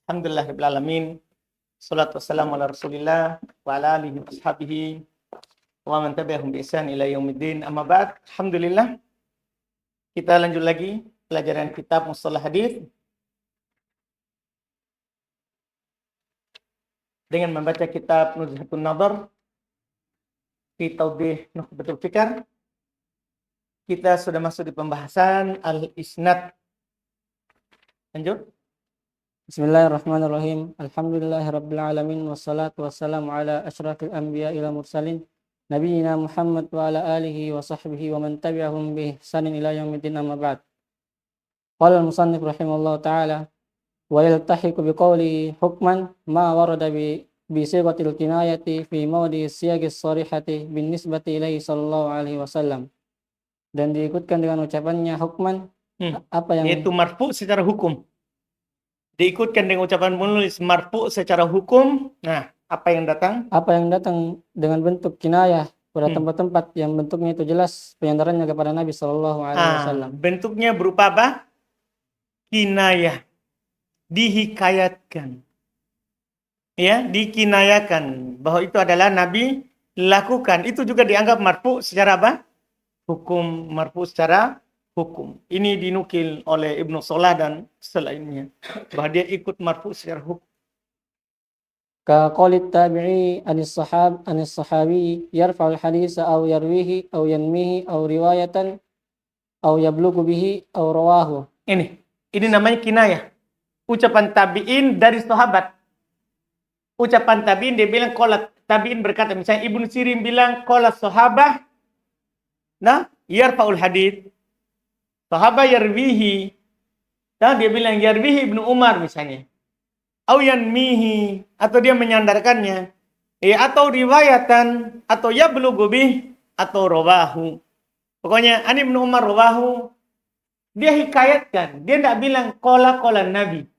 Alhamdulillahirabbil alamin. Shalatu wassalamu ala Rasulillah wa ala alihi washabihi wa man tabi'ahum bi ihsan ila yaumiddin. Amma ba'd. Alhamdulillah. Kita lanjut lagi pelajaran kitab Mustalah Hadis dengan membaca kitab Nuzhatun Nadhar fi Tawdih Nukhbatul Fikr. Kita sudah masuk di pembahasan al-isnad. Lanjut. Bismillahirrahmanirrahim. Alhamdulillahirabbil alamin wassalatu wassalamu ala asyrafil anbiya'i wal mursalin nabiyina Muhammad wa ala alihi wa sahbihi wa man tabi'ahum bi ihsanin ila yaumiddin, amma ba'd. Qala al-musannif rahimallahu ta'ala wa yaltahiqu bi qawli hukman ma warada bi sighatil kinayati fi mawdi siyagis sarihati bin nisbati ilaihi sallallahu alaihi wasallam. Dan diikutkan dengan ucapannya hukman apa yang yaitu marfu secara hukum. Diikutkan dengan ucapan penulis marfu secara hukum. Nah, apa yang datang? Apa yang datang dengan bentuk kinayah pada tempat-tempat yang bentuknya itu jelas penyandarannya kepada Nabi Shallallahu Alaihi Wasallam. Bentuknya berupa apa? Kinayah, dihikayatkan, ya, dikinayakan bahwa itu adalah Nabi lakukan. Itu juga dianggap marfu secara apa? Hukum, marfu secara hukum. Ini dinukil oleh Ibnu Salah dan selainnya bahwa dia ikut marfu secara hukum. Ka qaulit tabi'i anis sahabi yarfa'ul haditsa aw yarwihi aw yanmihi aw riwayatan aw yablughu bihi aw rawahu. Ini namanya kinayah. Ucapan tabi'in dari sahabat. Ucapan tabi'in dia bilang qala tabi'in berkata, misalnya Ibnu Sirin bilang qala sahabah, nah, yarfa'ul hadits. Sahabat yarwihi, dan dia bilang yarwihi Ibnu Umar misalnya. Au yanmihi, atau dia menyandarkannya. Atau riwayatan, atau yablughu bih, atau rawahu. Pokoknya an Ibnu Umar rawahu, dia hikayatkan. Dia tidak bilang qala Nabi.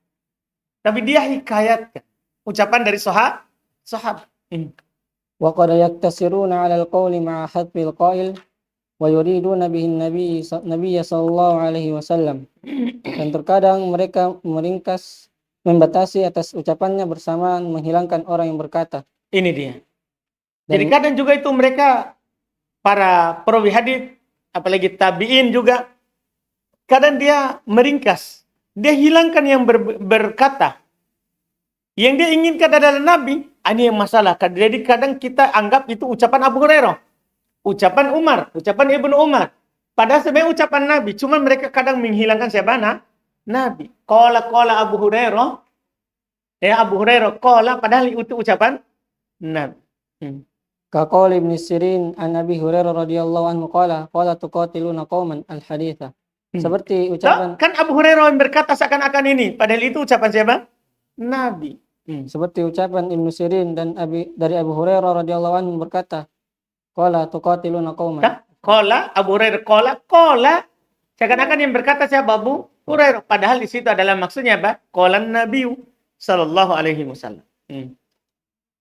Tapi dia hikayatkan. Ucapan dari sahabat. Wa qad yaktasiruna 'ala al-qawli ma'a hadfil qail wa yuriduna bihin nabiy sallallahu alaihi wasallam. Dan terkadang mereka membatasi atas ucapannya bersamaan menghilangkan orang yang berkata. Ini dia. Jadi kadang juga itu mereka para perawi hadis, apalagi tabi'in juga, kadang dia meringkas. Dia hilangkan yang berkata. Yang dia inginkan adalah Nabi. Ini yang masalah. Jadi kadang kita anggap itu ucapan Abu Hurairah, ucapan Umar, ucapan Ibnu Umar. Padahal sebenarnya ucapan Nabi. Cuma mereka kadang menghilangkan siapa? Nabi. Qala Abu Hurairah. Abu Hurairah qala, padahal itu ucapan Nabi. Ka qauli Ibnu Sirin an Abi Hurairah radhiyallahu anhu qala tuqatiluna qauman al-haditha. Seperti ucapan kan Abu Hurairah yang berkata seakan-akan ini, padahal itu ucapan siapa? Nabi. Seperti ucapan Ibnu Sirin dan dari Abu Hurairah radhiyallahu anhu berkata, qala tuqatiluna qauman. Qala Abu Hurairah qala seakan-akan yang berkata siapa? Abu Hurairah. Padahal di situ adalah maksudnya apa? Qala Nabi sallallahu alaihi wasallam.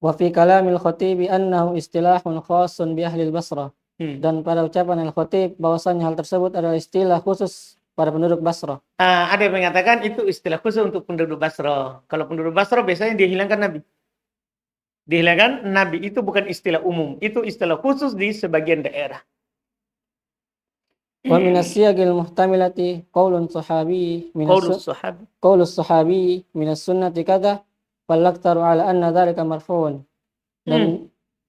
Wa fi kalamil khatibi annahu istilahun khasun bi ahli al-Basrah. Dan pada ucapan al-Khatib bahwasanya hal tersebut adalah istilah khusus pada penduduk Basrah. Ada yang mengatakan itu istilah khusus untuk penduduk Basrah. Kalau penduduk Basrah biasanya dia hilangkan Nabi. Dihilangkan Nabi, itu bukan istilah umum, itu istilah khusus di sebagian daerah. Wa minas siyagil muhtamilati qaulus sahabi minas sunnati kadza falaktaru ala anna dzalika marfu'un.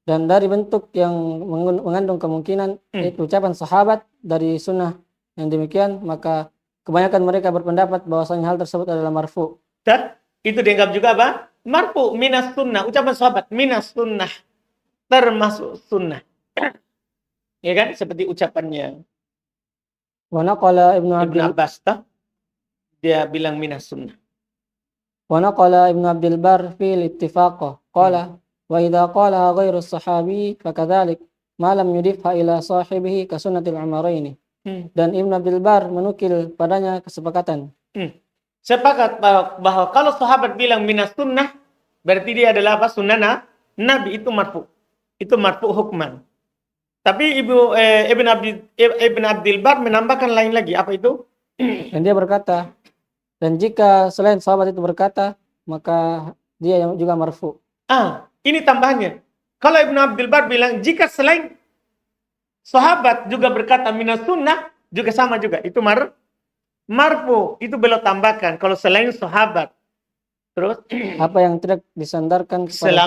Dan dari bentuk yang mengandung kemungkinan itu ucapan sahabat dari sunnah yang demikian, maka kebanyakan mereka berpendapat bahwasanya hal tersebut adalah marfu'. Dan itu dianggap juga apa? Marfu, minas sunnah, ucapan sahabat minas sunnah, termasuk sunnah. Ya kan, seperti ucapannya Wa naqala Ibnu Abbas, dia bilang minas sunnah. Wa naqala Ibnu Abdul Bar fil ittifaqah qala wa idza qala ghairu sahabi fakadzalik ma lam yudifha ila sahibihi ka sunnatil umaraini. Dan Ibnu Abdul Bar menukil padanya kesepakatan. Sepakat bahwa kalau sahabat bilang minas sunnah, berarti dia adalah apa? Sunnah Nabi, itu marfu. Itu marfu hukman. Tapi Ibn Abdul Bar menambahkan lain lagi. Apa itu? Dan dia berkata, dan jika selain sahabat itu berkata, maka dia yang juga marfu. Ini tambahannya. Kalau Ibnu Abdul Bar bilang, jika selain sahabat juga berkata minas sunnah, juga sama juga. Itu marfu. Itu beliau tambahkan. Kalau selain sahabat. Terus? Apa yang tidak disandarkan kepada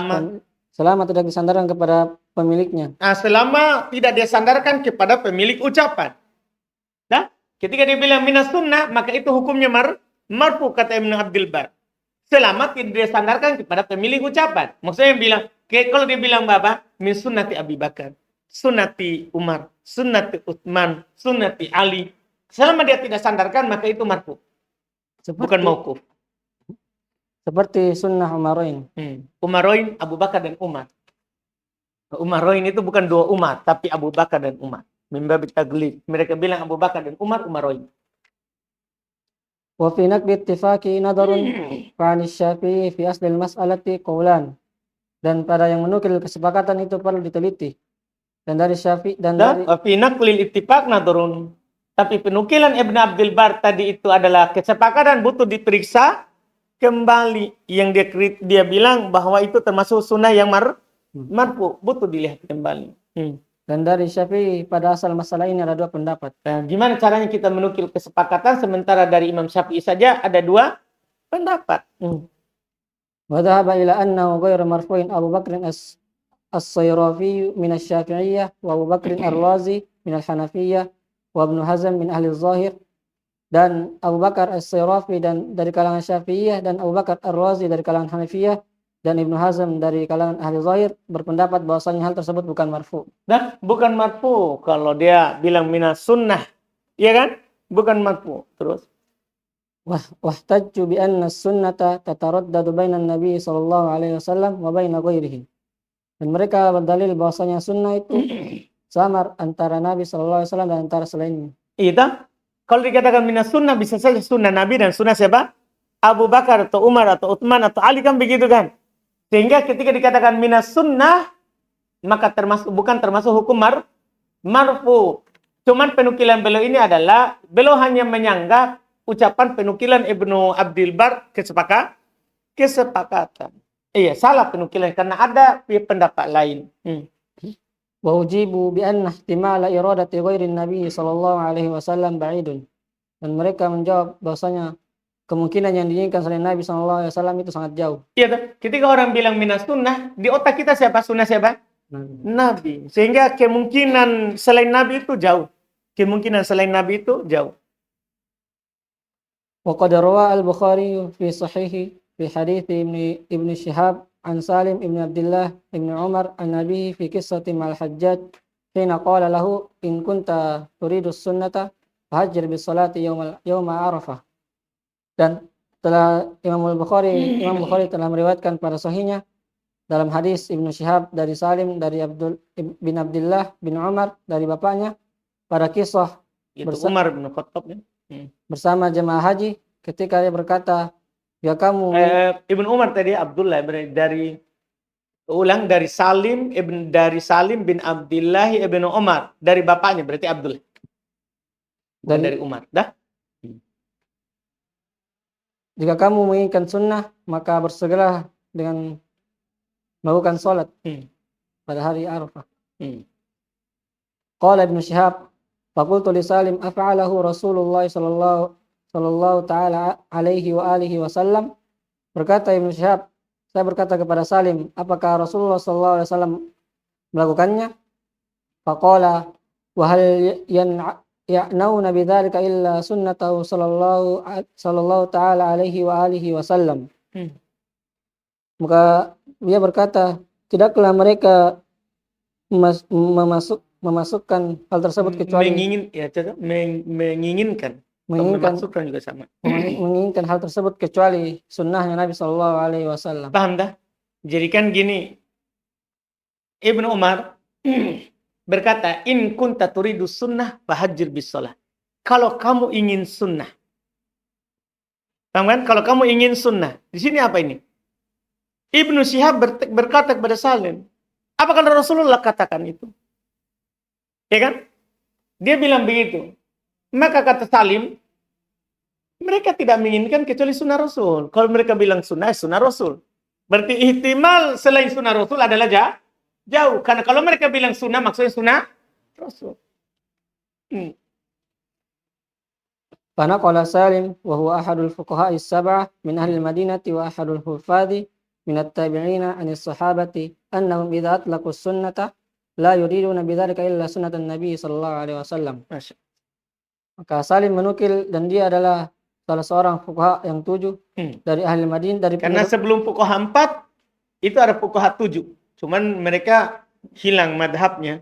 selama tidak disandarkan kepada pemiliknya. Selama tidak disandarkan kepada pemilik ucapan. Nah, ketika dia bilang minas sunnah, maka itu hukumnya marfu kata Ibnu Abdul Bar. Selama tidak disandarkan kepada pemilik ucapan. Maksudnya yang bilang, kalau dia bilang Bapak, min sunnati Abi Bakar, sunnati Umar, sunnati Utsman, sunnati Ali. Selama dia tidak sandarkan, maka itu marfu. Bukan mauquf. Seperti sunnah Umaroin. Umaroin, Abu Bakar dan Umar. Umaroin itu bukan dua Umar, tapi Abu Bakar dan Umar. Mimbabi taglib. Mereka bilang Abu Bakar dan Umar, Umaroin. Wa fi naqdi ittifaqi nadarun fa'ani Syafi'i fi aslil mas'alati qawlan. Dan pada yang menukil kesepakatan itu perlu diteliti. Dan dari Syafi'i dan dari fi naqlil ittifaq nadarun. Tapi penukilan Ibnu Abdul Bar tadi itu adalah kesepakatan butuh diperiksa kembali. Yang dia bilang bahwa itu termasuk sunnah yang marfu, butuh dilihat kembali. Dan dari Syafi'i pada asal masalah ini ada dua pendapat. Nah, gimana caranya kita menukil kesepakatan sementara dari Imam Syafi'i saja ada dua pendapat. Wa dhahaba ila annahu ghairu marfu'in Abu Bakr as-Sayrafi min asy-Syafi'iyyah wa Abu Bakr ar-Razi min al-Hanafiyyah wa Ibnu Hazm min ahli zahir. Dan Abu Bakar as-Sayrafi dan dari kalangan Syafi'iyah dan Abu Bakar ar-Razi dari kalangan Hanafiyah dan Ibnu Hazm dari kalangan ahli zahir berpendapat bahwasanya hal tersebut bukan marfu. Nah, bukan marfu kalau dia bilang minas sunnah. Iya kan? Bukan marfu. Terus Wahtajju bi anna sunnata tataraddadu bainan nabi sallallahu alaihi wasallam wa baina ghairihi. Dan mereka berdalil bahwasanya sunnah itu samar antara Nabi sallallahu alaihi wasallam dan antara selainnya. Iya. Kalau dikatakan minas sunnah bisa saja sunnah Nabi dan sunnah siapa? Abu Bakar atau Umar atau Utsman atau Ali kan begitu kan? Sehingga ketika dikatakan minas sunnah maka bukan termasuk hukum marfu. Cuman penukilan beliau ini adalah beliau hanya menyanggah ucapan penukilan Ibnu Abdul Bar kesepakatan. Iya, salah penukilan karena ada pendapat lain. Wa ujibu bi anna ihtimala iradati ghairi Nabi sallallahu alaihi wasallam ba'idun. Dan mereka menjawab bahwasanya kemungkinan yang diinginkan selain Nabi sallallahu alaihi wasallam itu sangat jauh. Iya, ketika orang bilang minas sunnah, di otak kita siapa? Sunnah siapa? Nabi. Sehingga kemungkinan selain Nabi itu jauh. Kemungkinan selain Nabi itu jauh. Wa qad rawa al-Bukhari fi sahihi fi hadits Ibn Shihab an Salim ibn Abdullah ibn Umar an Nabi fi qissati mal Hajjaj hina qala lahu in kunta turidu sunnata fahajjir bis salati yawma Arafah. Dan telah Imam Bukhari telah meriwayatkan pada sahihnya dalam hadis Ibnu Shihab dari Salim dari bin Abdullah bin Umar dari bapaknya pada kisah Umar bin Khattab bersama jemaah haji ketika dia berkata, ya kamu Ibnu Umar tadi Abdullah dari Salim bin Abdullah ibnu Umar dari bapaknya berarti Abdullah. Dari Umar. Dah. Jika kamu menginginkan sunnah, maka bersegeralah dengan melakukan sholat pada hari Arafah. Qala Ibnu Shihab, faqultu li Salim af'alahu Rasulullah sallallahu ta'ala alaihi wa alihi wasallam. Berkata Ibnu Shihab, saya berkata kepada Salim, apakah Rasulullah sallallahu alaihi wasallam melakukannya? Faqala wa hal ya'nauna bidzalika illa sunnatahu sallallahu ta'ala alaihi wa alihi wasallam. Maka dia berkata, tidaklah mereka memasukkan hal tersebut kecuali menginginkan memasukkan juga sama. Menginginkan hal tersebut kecuali sunnahnya Nabi sallallahu alaihi wasallam. Paham dah? Jadi kan gini, Ibnu Umar berkata, in kunta turidu sunnah fahajjir bis shalah. Kalau kamu ingin sunnah. Paham kan? Kalau kamu ingin sunnah. Di sini apa ini? Ibnu Shihab berkata kepada Salim, apakah Rasulullah katakan itu? Ya kan? Dia bilang begitu. Maka kata Salim, Mereka tidak menginginkan kecuali sunnah Rasul. Kalau mereka bilang sunnah, sunnah Rasul. Berarti ihtimal selain sunnah Rasul adalah jauh. Karena kalau mereka bilang sunnah, maksudnya sunnah Rasul. فنقل سالم وهو أحد الفقهاء السبعة من أهل المدينة وأحد الحفاظ من التابعين عن الصحابة أنهم إذا أطلقوا السنة لا يريدون بذلك إلا سنة النبي صلى الله عليه وسلم. Masya. Maka Salim menukil dan dia adalah salah seorang fuqaha yang 7 dari ahli Madinah dari Karena sebelum fuqaha 4 itu ada fuqaha 7. Cuman mereka hilang madhabnya.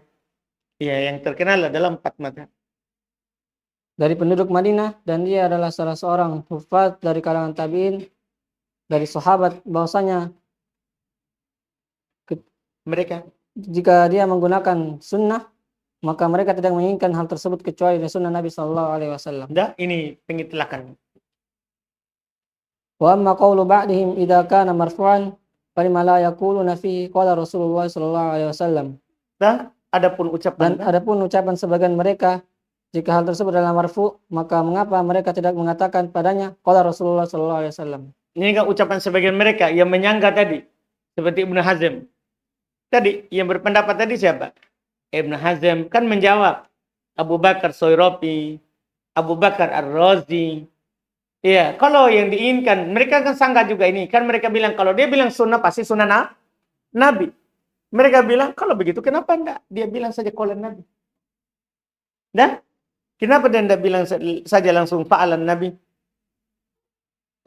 Ya, yang terkenal adalah 4 madhab. dari penduduk Madinah dan dia adalah salah seorang hufaz dari kalangan tabi'in dari sahabat bahwasanya Mereka jika dia menggunakan sunnah maka mereka tidak menginginkan hal tersebut kecuali dari sunnah Nabi sallallahu alaihi wasallam. ini pengitlakan. Wa amma qawlu ba'dihim idza kana marfu'an falima la yaquluna fihi qala Rasulullah sallallahu alaihi wasallam. Dan adapun ucapan sebagian mereka jika hal tersebut adalah marfu maka mengapa mereka tidak mengatakan padanya qala Rasulullah sallallahu alaihi wasallam. Ini kan ucapan sebagian mereka yang menyangka tadi seperti Ibnu Hazm. Tadi yang berpendapat tadi siapa? Ibnu Hazm kan menjawab Abu Bakar Soyropi, Abu Bakar Ar-Razi. Iya, kalau yang diinginkan mereka kan sangka juga ini. Kan mereka bilang kalau dia bilang sunnah pasti sunnah Nabi. Mereka bilang kalau begitu kenapa enggak dia bilang saja qaulun Nabi. Dan kenapa dia tidak bilang saja langsung fa'alan Nabi?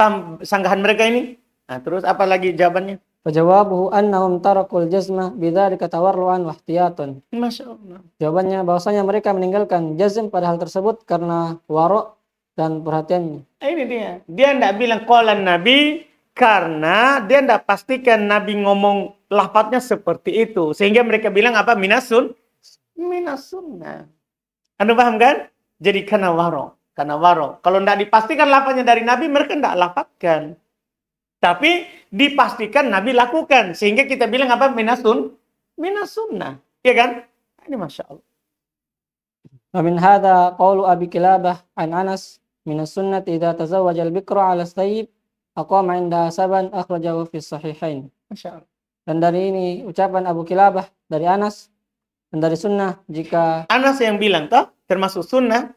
Paham sanggahan mereka ini? Nah, terus apa lagi jawabannya? Fajawabuhu annahum tarakul jazmah bidzalika tawarruan wa ihtiyatan. Masya Allah. Jawabannya bahwasanya mereka meninggalkan jazm pada hal tersebut karena waro' dan perhatiannya. Ini dia. Dia tidak bilang qaulun Nabi karena dia tidak pastikan Nabi ngomong lafadznya seperti itu. Sehingga mereka bilang apa? Minasun. Minasunnah. Anda paham kan? Jadi karena waro. Kalau tidak dipastikan lafadznya dari Nabi, mereka tidak lafadzkan. Tapi dipastikan Nabi lakukan. Sehingga kita bilang apa? Minasunnah. Iya kan? Ini Masya Allah. Wa min hadha qawlu Abi Kilabah an Anas minas sunnati idza tazawwaja al-bikra 'ala as-sayyib aqama 'inda saban akhrajahu fi sahihain. Masya Allah. Dan dari ini ucapan Abu Kilabah dari Anas dan dari sunnah jika Anas yang bilang toh termasuk sunnah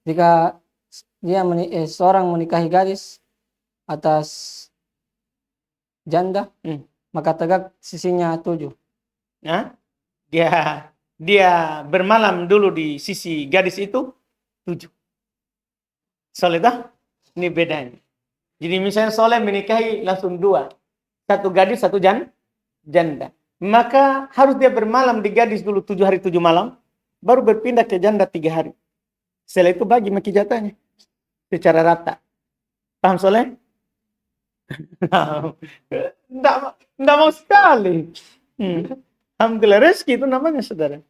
jika dia seorang menikahi gadis atas janda maka tegak sisinya 7. Nah, dia bermalam dulu di sisi gadis itu 7. Soleh dah? Ini bedanya. Jadi misalnya soleh menikahi langsung 2. Satu gadis, satu janda. Maka harus dia bermalam di gadis dulu 7 hari 7 malam. Baru berpindah ke janda 3 hari. Setelah itu bagi maki jatahnya. Secara rata. Paham soleh? Nggak mau sekali. Alhamdulillah rezeki itu namanya saudara.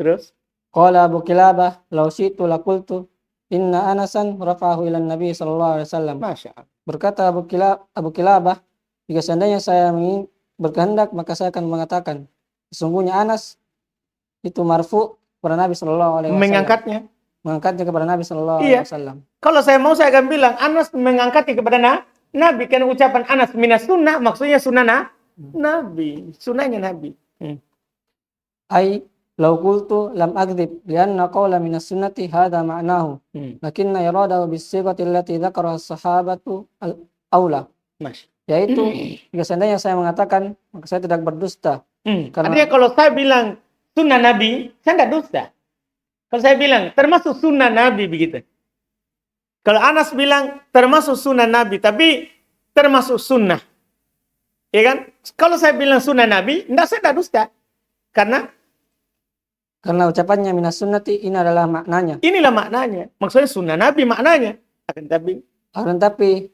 Terus? Qala Abu Kilabah law syi'tu laqultu inna Anasan rafa'ahu ila Nabi sallallahu alaihi wasallam. Masya Allah. Berkata Abu Kilabah, jika seandainya saya ingin berkehendak maka saya akan mengatakan sesungguhnya Anas itu marfu kepada Nabi sallallahu alaihi wasallam. Mengangkatnya kepada Nabi sallallahu alaihi wasallam. Kalau saya mau saya akan bilang Anas mengangkatnya kepada Nabi, karena ucapan Anas minas sunnah maksudnya sunnah Nabi, sunnahnya Nabi. Ai law qultu lam akdzib lianna qawla minas sunnati hadha ma'nahu. Lakinna iradahu bis-sighati allati dzakara as-sahabatu al-aula. Yaitu jika seandainya saya mengatakan maka saya tidak berdusta. Artinya kalau saya bilang sunnah Nabi, saya tidak dusta. Kalau saya bilang termasuk sunnah Nabi begitu. Kalau Anas bilang termasuk sunnah Nabi, tapi termasuk sunnah. Ya kan? Kalau saya bilang sunnah Nabi, saya tidak dusta. Karena ucapannya minas sunnati ini adalah maknanya. Inilah maknanya. Maksudnya sunnah Nabi maknanya. Akan tapi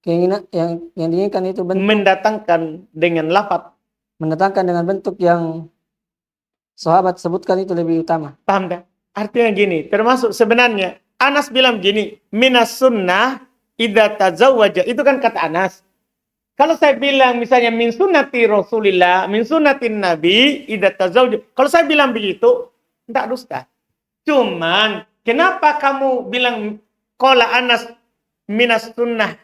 keinginan yang diinginkan itu bentuk mendatangkan dengan lafaz. Mendatangkan dengan bentuk yang sahabat sebutkan itu lebih utama. Paham kan? Artinya gini, termasuk sebenarnya Anas bilang gini, minas sunnah idza tazawwaja. Itu kan kata Anas. Kalau saya bilang misalnya min sunnati Rasulillah, min sunnatin Nabi idza tazawwaja. Kalau saya bilang begitu, enggak dusta. Cuman kenapa kamu bilang qala Anas minas sunnah.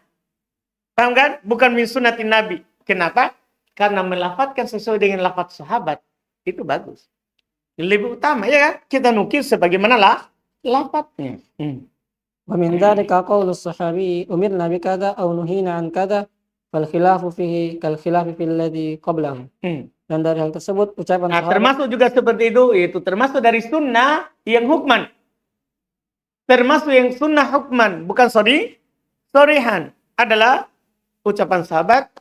Paham kan? Bukan min sunnatin Nabi. Kenapa? Karena melafadzkan sesuai dengan lafaz sahabat itu bagus. Lebih utama ya kan? Kita nukil sebagaimana lafadznya. Wa min dzalika qaulu sahabi umirna bi kadza aw nuhina an kadza fal khilafu fihi kal khilafi fil ladzi qablahu. Dan dari hal tersebut ucapan Nah, sahabat termasuk juga seperti itu termasuk dari sunnah yang hukman. Termasuk yang sunnah hukman, bukan sorihan. Adalah ucapan sahabat,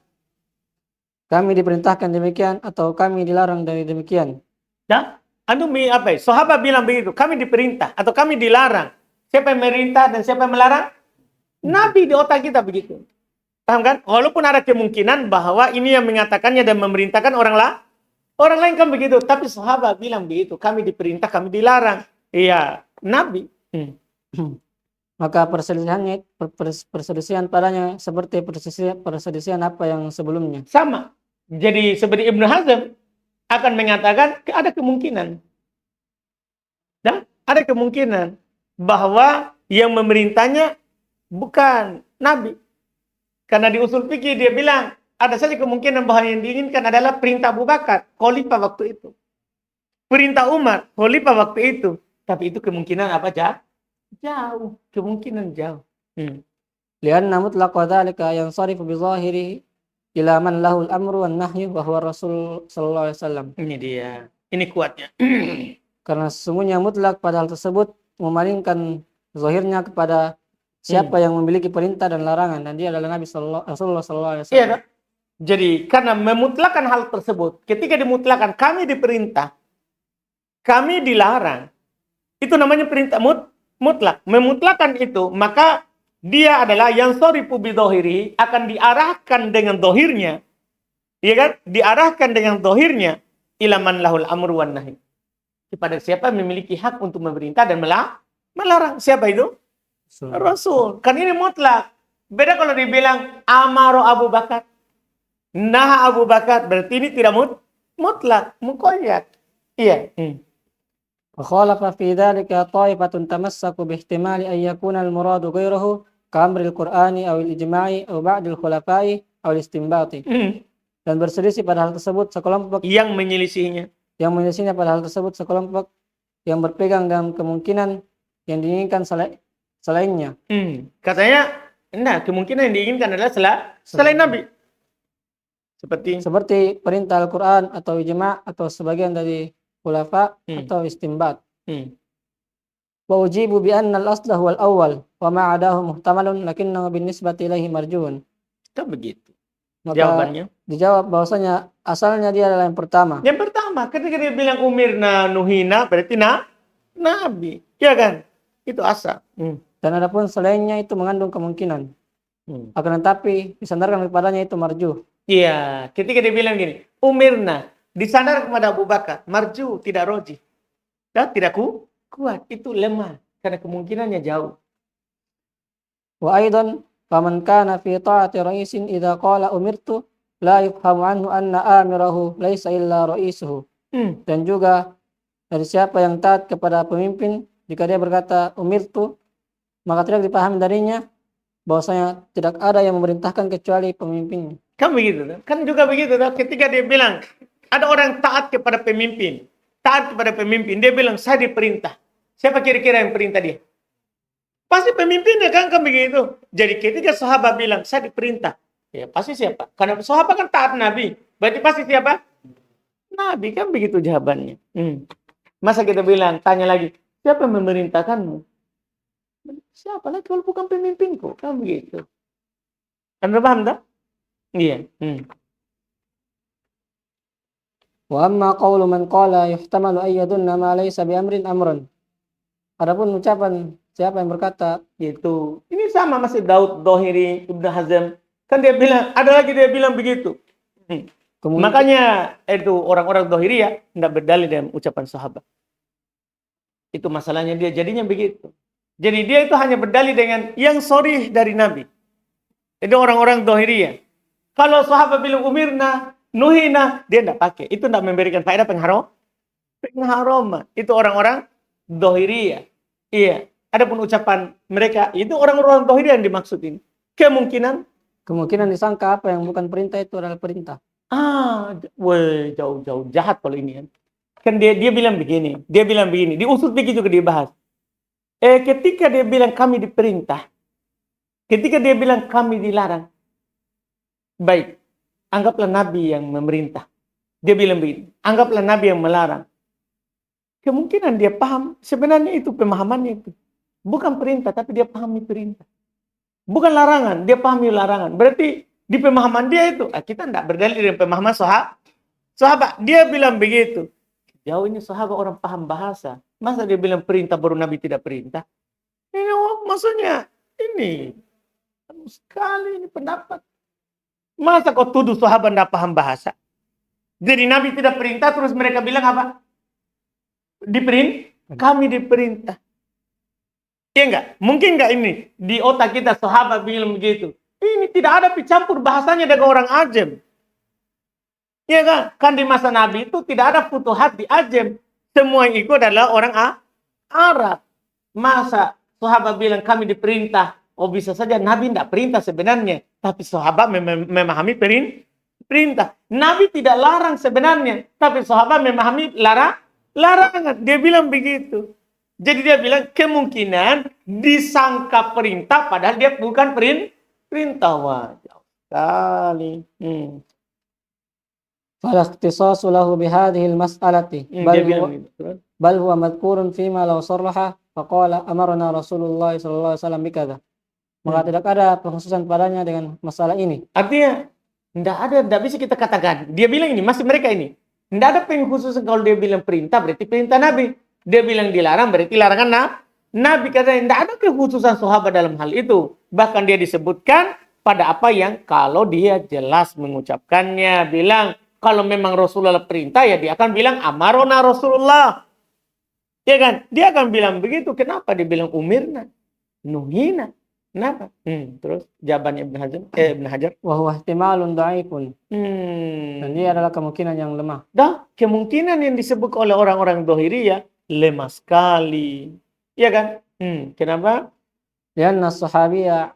kami diperintahkan demikian atau kami dilarang dari demikian. nah, apa ya? Sahabat bilang begitu, kami diperintah atau kami dilarang. Siapa yang merintah dan siapa yang melarang? Nabi di otak kita begitu. Paham kan? Walaupun ada kemungkinan bahwa ini yang mengatakannya dan memerintahkan orang lain kan begitu. Tapi sahabat bilang begitu, kami diperintah, kami dilarang. Iya, Nabi. Maka perselisihan padanya seperti perselisihan apa yang sebelumnya. Sama. Jadi seperti Ibnu Hazm akan mengatakan ada kemungkinan. Dan ada kemungkinan bahwa yang memerintahnya bukan Nabi. Karena di usul fikih dia bilang ada saja kemungkinan bahwa yang diinginkan adalah perintah Abu Bakar, khalifah waktu itu. Perintah Umar, khalifah waktu itu. Tapi itu kemungkinan apa jauh, kemungkinan jauh. Lianna mutlaq dzalika yansarifu bi zahirihi ila man lahul amru wan nahyu wa huwa Rasul sallallahu alaihi wasallam. Ini dia. Ini kuatnya. Karena sesungguhnya mutlak pada hal tersebut memalingkan zahirnya kepada siapa yang memiliki perintah dan larangan, dan dia adalah Nabi Rasulullah sallallahu alaihi wasallam. Iya, jadi karena memutlakan hal tersebut, ketika dimutlakan kami diperintah, kami dilarang. Itu namanya perintah mutlak. Memutlakan itu, maka dia adalah yang sorifu bidohiri, akan diarahkan dengan dohirnya. Iya kan? Diarahkan dengan dohirnya ilaman lahul amru wan nahi. Kepada siapa yang memiliki hak untuk memerintah dan melarang. Siapa itu? Rasul. Kan ini mutlak. Beda kalau dibilang amaro Abu Bakar. Nah Abu Bakar. Berarti ini tidak mutlak. Muqayyad. Iya. وخالف في ذلك طائفة تمسك باحتمال أن يكون المراد غيره كأمر القرآن أو الإجماع أو بعض الخلفاء أو الاستنباط. Dan berselisih pada hal tersebut sekelompok yang menyelisihnya pada hal tersebut sekelompok yang berpegang dengan kemungkinan yang diinginkan selainnya. Katanya, kemungkinan yang diinginkan adalah selain Nabi. Seperti perintah Al-Quran atau ijma' atau sebagian dari khulafa atau istimbat. Wa ujibu bi anna al-asla huwa al-awwal wa ma 'adahu muhtamalun lakinnahu bin-nisbati ilaihi marjuun. Kan begitu. Maka jawabannya dijawab bahwasanya asalnya dia adalah yang pertama. Yang pertama, ketika dia bilang umirna nuhina berarti Nabi. Ya kan? Itu asal. Dan adapun selainnya itu mengandung kemungkinan. Akan tetapi disandarkan kepadanya itu marjuh. Iya, ketika dia bilang gini, umirna disandar kepada Abu Bakar, marju, tidak roji. Dan tidak kuat, itu lemah. Karena kemungkinannya jauh. Wa aidan faman kana fi ta'ati ra'isin idza qala umirtu la yufhamu anhu anna amirahu laisa illa ra'isuhu. Dan juga dari siapa yang taat kepada pemimpin jika dia berkata umirtu, maka tidak dipahami darinya bahwasanya tidak ada yang memerintahkan kecuali pemimpinnya. Kan begitu, kan juga begitu. Ketika dia bilang ada orang taat kepada pemimpin. Dia bilang, saya diperintah. Siapa kira-kira yang perintah dia? Pasti pemimpinnya kan begitu. Jadi ketika sahabat bilang, saya diperintah. Ya pasti siapa? Karena sahabat kan taat Nabi. Berarti pasti siapa? Nabi, kan begitu jawabannya. Masa kita bilang, tanya lagi, siapa yang memerintahkanmu? Siapa lagi kalau bukan pemimpinku? Kan begitu. Anda paham tak? Iya. Wa amma qawlu man qala yuhtamalu ayyadunna ma laysa bi amrin amrun. Adapun ucapan siapa yang berkata itu ini sama masih Daud Dohiri, Ibnu Hazm. Kan dia bilang, ada lagi dia bilang begitu. Makanya itu orang-orang Dohiri ya tidak berdalil dengan ucapan sahabat. Itu masalahnya dia jadinya begitu. Jadi dia itu hanya berdalil dengan yang sharih dari Nabi. Itu orang-orang Dohiri ya. Kalau sahabat bilang umirna, nuhina, dia tidak pakai. Itu tidak memberikan faedah pengharuman. Itu orang-orang Dohiriyah. Iya. Adapun ucapan mereka, itu orang-orang tauhid yang dimaksud ini. Kemungkinan, Kemungkinan disangka apa yang bukan perintah itu adalah perintah. weh, jauh-jauh jahat kalau ini kan. Kan dia bilang begini, di usul fikih juga dibahas. Ketika dia bilang kami diperintah, ketika dia bilang kami dilarang, baik, anggaplah Nabi yang memerintah. Dia bilang begini, anggaplah Nabi yang melarang. Kemungkinan dia paham, sebenarnya itu pemahamannya itu. Bukan perintah, tapi dia pahami perintah. Bukan larangan, dia pahami larangan. Berarti di pemahaman dia itu, kita tidak berdalil dengan pemahaman sahabat. Dia bilang begitu. Jauh ini sahabat orang paham bahasa. Masa dia bilang perintah baru Nabi tidak perintah? Ini maksudnya, ini sekali ini pendapat. Masa kau tuduh sahabat tidak paham bahasa? Jadi Nabi tidak perintah, terus mereka bilang apa? Kami diperintah. Iya enggak? Mungkin enggak ini? Di otak kita sahabat bilang begitu. Ini tidak ada campur bahasanya dengan orang Ajem. Iya kan? Kan di masa Nabi itu tidak ada futuhat di Ajem. Semua yang ikut adalah orang Arab. Masa sahabat bilang kami diperintah? Oh bisa saja Nabi tidak perintah sebenarnya. Tapi sahabat memahami perintah. Nabi tidak larang sebenarnya. Tapi sahabat memahami larangan. Dia bilang begitu. Jadi dia bilang kemungkinan disangka perintah padahal dia bukan perintah. Wah, jauh sekali. Fala ikhtisasu lahu bihadhihi al-mas'alati bal huwa madhkurun fima law sarraha faqala amarna Rasulullah sallallahu alaihi wasallam bikadza. Maka tidak ada pengkhususan padanya dengan masalah ini. Artinya tidak bisa kita katakan. Dia bilang ini, masih mereka ini. Tidak ada pengkhususan kalau dia bilang perintah berarti perintah Nabi. Dia bilang dilarang berarti larangan Nabi. Katanya tidak ada kekhususan sahabat dalam hal itu. Bahkan dia disebutkan pada apa yang kalau dia jelas mengucapkannya. Bilang kalau memang Rasulullah perintah ya dia akan bilang amarona Rasulullah. Ya kan? Dia akan bilang begitu. Kenapa dia bilang umirna? Nuhina. Kenapa? Terus jawabannya Ibn Hajar. Wa huwa ihtimalun dha'ifun. Dan dia adalah kemungkinan yang lemah. Kemungkinan yang disebut oleh orang-orang Dhahiriyah lemah sekali. Iya kan? Kenapa? Lianna sahabiyya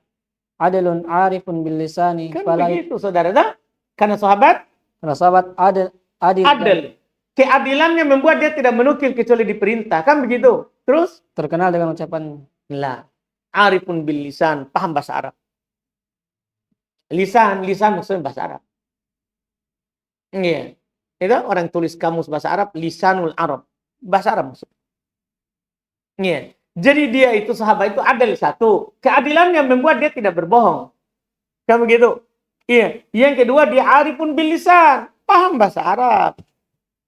adilun arifun bil lisani. Kan begitu saudara. Karena sahabat adil. Keadilannya membuat dia tidak menukil kecuali diperintah. Kan begitu? Terus? Terkenal dengan ucapan la. Arifun bil lisan. Paham bahasa Arab. Lisan maksudnya bahasa Arab. Iya. Itu orang tulis kamus bahasa Arab. Lisanul Arab. Bahasa Arab maksudnya. Iya. Jadi dia itu sahabat itu adil satu. Keadilannya membuat dia tidak berbohong. Kan begitu? Iya. Yang kedua dia arifun bil lisan. Paham bahasa Arab.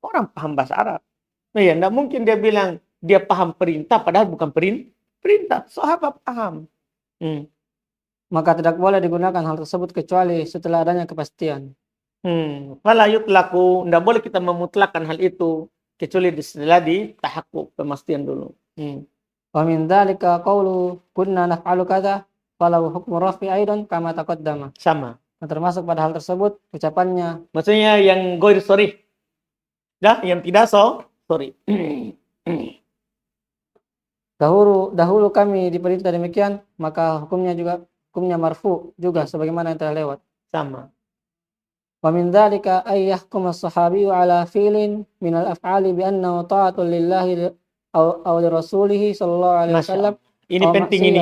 Orang paham bahasa Arab. Iya, enggak mungkin dia bilang dia paham perintah padahal bukan perintah. Sahabat paham. Maka tidak boleh digunakan hal tersebut kecuali setelah adanya kepastian. Fala yutlaku, enggak boleh kita memutlakkan hal itu kecuali setelah ditahakkuk pemastian dulu. Wa min dzalika qawlu kunna naf'alu kadza falau hukmu rafi aidan kama taqaddama. Sama. Nah, termasuk pada hal tersebut ucapannya. Maksudnya yang ghair sharih. Yang tidak sorry. Dahulu kami diperintah demikian, maka hukumnya marfu juga sebagaimana yang telah lewat. Sama. Wa min dzalika ay yahkum as-sahabiyyu ala fi'lin min al-af'ali bi annahu ta'atun lillahi aw li rasulih sallallahu alaihi wasallam. Ini penting ini.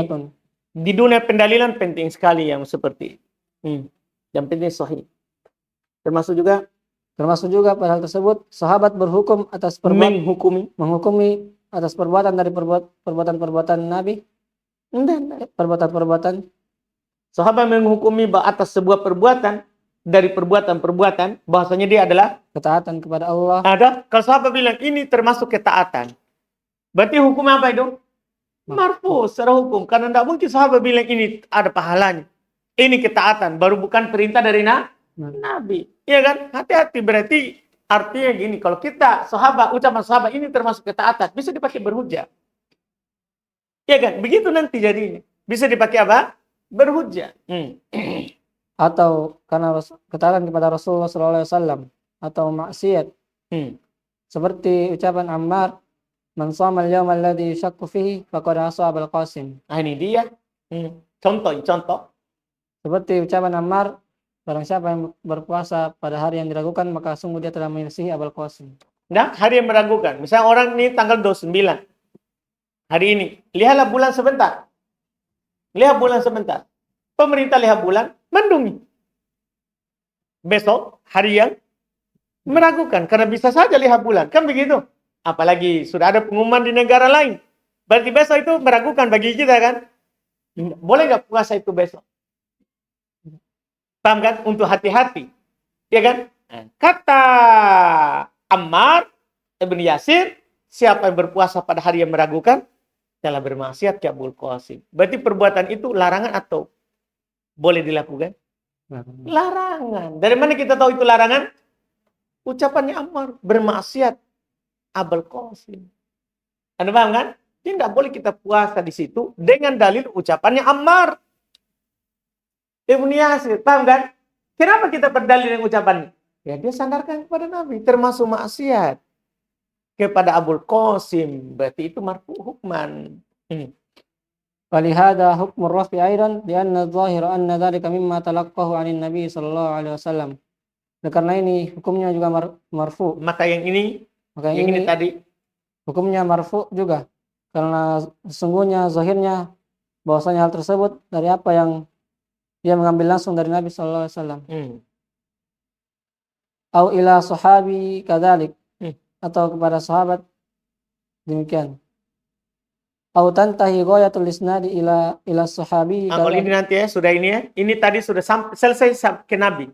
Di dunia pendalilan penting sekali yang seperti yang penting sahih. Termasuk juga pada hal tersebut sahabat berhukum atas menghukumi atas perbuatan dari perbuatan Nabi. Perbuatan sahabat menghukumi atas sebuah perbuatan dari perbuatan bahwasanya dia adalah ketaatan kepada Allah. Kalau sahabat bilang ini termasuk ketaatan. Berarti hukumnya apa itu? Marfu secara hukum. Karena tidak mungkin sahabat bilang ini ada pahalanya. Ini ketaatan, baru bukan perintah dari Nabi. Iya kan? Hati-hati, berarti artinya gini, kalau kita ucapan sahabat ini termasuk ketaatan, bisa dipakai berhujjah. Iya kan? Begitu nanti jadinya. Bisa dipakai apa? Berhujjah. Atau karena ketaatan kepada Rasulullah SAW atau maksiat. Seperti ucapan Ammar Man shoma al-yawma alladhi yushakku fihi faqad asa Abul Qasim. Nah, ini dia. Contoh. Seperti ucapan Ammar, barang siapa yang berpuasa pada hari yang diragukan, maka sungguh dia telah menyelisihi Abul Qasim. Nah, hari yang meragukan. Misalnya orang ini tanggal 29. Hari ini. Lihatlah bulan sebentar. Lihat bulan sebentar. Pemerintah lihat bulan, mendung. Besok, hari yang meragukan. Karena bisa saja lihat bulan. Kan begitu. Apalagi sudah ada pengumuman di negara lain. Berarti besok itu meragukan bagi kita kan. Boleh nggak puasa itu besok? Paham kan? Untuk hati-hati. Ya kan? Kata Ammar Ibn Yasir, siapa yang berpuasa pada hari yang meragukan, telah bermaksiat ke Abul Qasim. Berarti perbuatan itu larangan atau boleh dilakukan? Larangan. Dari mana kita tahu itu larangan? Ucapannya Ammar, bermaksiat Abul Qasim. Anda paham kan? Tidak boleh kita puasa di situ dengan dalil ucapannya Ammar Ibn Yasir. Paham kan? Kenapa kita berdalil dengan ucapannya? Ya dia sandarkan kepada Nabi, termasuk maksiat kepada Abul Qasim. Berarti itu marfu hukman. Walihada hukmur rafi aidan lianna dhahira anna dhalika mimma talaqqahu 'anil nabi sallallahu alaihi wasallam. Karena ini hukumnya juga marfu. Maka yang ini tadi hukumnya marfu juga. Karena sesungguhnya zahirnya bahwasanya hal tersebut dari apa yang dia mengambil langsung dari Nabi sallallahu alaihi wasallam. Au ila sahabi kadzalik. Atau kepada sahabat demikian. Au tantahi ghayatul isnadi ila sahabi. Kalau ini nanti ya, sudah ini ya. Ini tadi sudah selesai ke Nabi.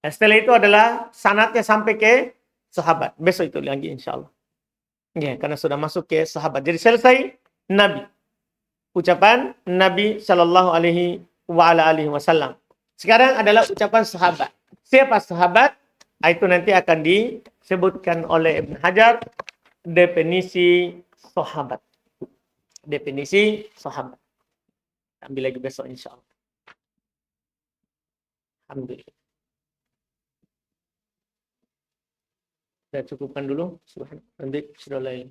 Nah, setelah itu adalah sanadnya sampai ke sahabat. Besok itu lagi insyaallah. Ya, karena sudah masuk ke sahabat. Jadi selesai Nabi. Ucapan Nabi Shallallahu Alaihi Wasallam. Sekarang adalah ucapan sahabat. Siapa sahabat? Itu nanti akan disebutkan oleh Ibn Hajar definisi sahabat. Definisi sahabat. Ambil lagi besok insyaallah. Alhamdulillah. Kita cukupkan dulu. Subhanallah.